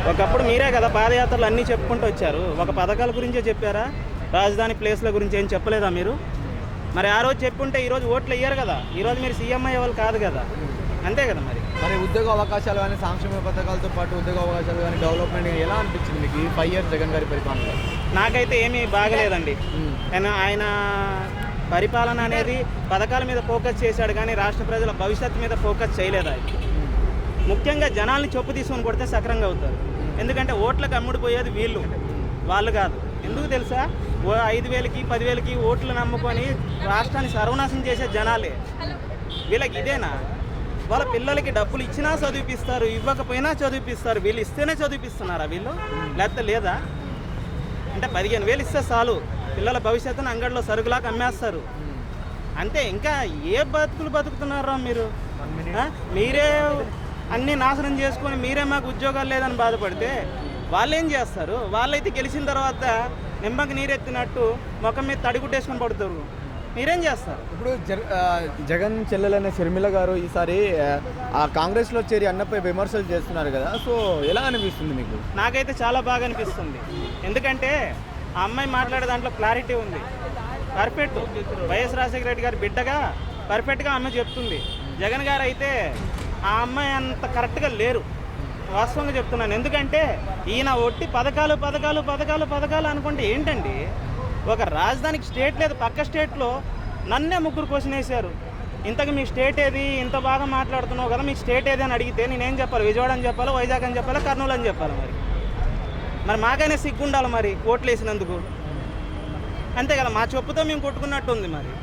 ఒకప్పుడు మీరే కదా పాదయాత్రలు అన్నీ చెప్పుకుంటూ వచ్చారు. ఒక పథకాల గురించే చెప్పారా? రాజధాని ప్లేస్ల గురించి ఏం చెప్పలేదా మీరు? మరి ఆ రోజు చెప్పుంటే ఈరోజు ఓట్లు వేయరు కదా. ఈరోజు మీరు సీఎం అయ్యే వాళ్ళు కాదు కదా. అంతే కదా. మరి ఉద్యోగ అవకాశాలు కానీ సంక్షేమ పథకాలతో పాటు ఉద్యోగ అవకాశాలు కానీ డెవలప్మెంట్ ఎలా అనిపించింది మీకు ఈ 5 years జగన్ గారి పరిపాలనలో? నాకైతే ఏమీ బాగలేదండి. ఆయన పరిపాలన అనేది పథకాల మీద ఫోకస్ చేశాడు కానీ రాష్ట్ర ప్రజల భవిష్యత్తు మీద ఫోకస్ చేయలేదు. ఆయన ముఖ్యంగా జనాల్ని చెప్పు తీసుకొని కొడితే సక్రంగా అవుతారు. ఎందుకంటే ఓట్లకు అమ్ముడిపోయేది వాళ్ళు కాదు. ఎందుకు తెలుసా? 5,000కి 10,000కి ఓట్లు నమ్ముకొని రాష్ట్రాన్ని సర్వనాశనం చేసే జనాలే. వీళ్ళకి ఇదేనా? వాళ్ళ పిల్లలకి డబ్బులు ఇచ్చినా చదివిపిస్తారు, ఇవ్వకపోయినా చదివిపిస్తారు. వీళ్ళు ఇస్తేనే చదివిపిస్తున్నారా వీళ్ళు? లేకపోతే లేదా? అంటే 15,000 ఇస్తే చాలు, పిల్లల భవిష్యత్తును అంగడిలో సరుకులాగా అమ్మేస్తారు అంతే. ఇంకా ఏ బతుకులు బతుకుతున్నారా మీరు? మీరే అన్నీ నాశనం చేసుకొని మీరే మాకు ఉద్యోగాలు లేదని బాధపడితే వాళ్ళు ఏం చేస్తారు? వాళ్ళైతే గెలిచిన తర్వాత నిమ్మకి నీరెత్తినట్టు ముఖం మీద తడిగుట్టేసుకొని పడుతారు. మీరేం చేస్తారు? ఇప్పుడు జగన్ చెల్లెలైన షర్మిల గారు ఈసారి ఆ కాంగ్రెస్లో చేరి అన్నపై విమర్శలు చేస్తున్నారు కదా, సో ఎలా అనిపిస్తుంది మీకు? నాకైతే చాలా బాగా అనిపిస్తుంది. ఎందుకంటే ఆ అమ్మాయి మాట్లాడే దాంట్లో క్లారిటీ ఉంది. పర్ఫెక్ట్. వైఎస్ రాజశేఖర రెడ్డి గారి బిడ్డగా పర్ఫెక్ట్గా అమ్మాయి చెప్తుంది. జగన్ గారు అయితే ఆ అమ్మాయి అంత కరెక్ట్గా లేరు. వాస్తవంగా చెప్తున్నాను. ఎందుకంటే ఈయన ఒట్టి పథకాలు పథకాలు పథకాలు పథకాలు అనుకుంటే ఏంటండి? ఒక రాజధానికి స్టేట్ లేదు, పక్క స్టేట్లో నన్నే 3 క్వశ్చన్ వేశారు. ఇంతకు మీ స్టేట్ ఏది? ఇంత బాగా మాట్లాడుతున్నావు కదా, మీ స్టేట్ ఏది అని అడిగితే నేనేం చెప్పాలి? విజయవాడ అని చెప్పాలి, వైజాగ్ అని చెప్పాలి, కర్నూలు అని చెప్పాలి. మరి మాకైనా సిగ్గుండాలి మరి ఓట్లు వేసినందుకు. అంతే కదా, మా చెప్పుతో మేము కొట్టుకున్నట్టు ఉంది మరి.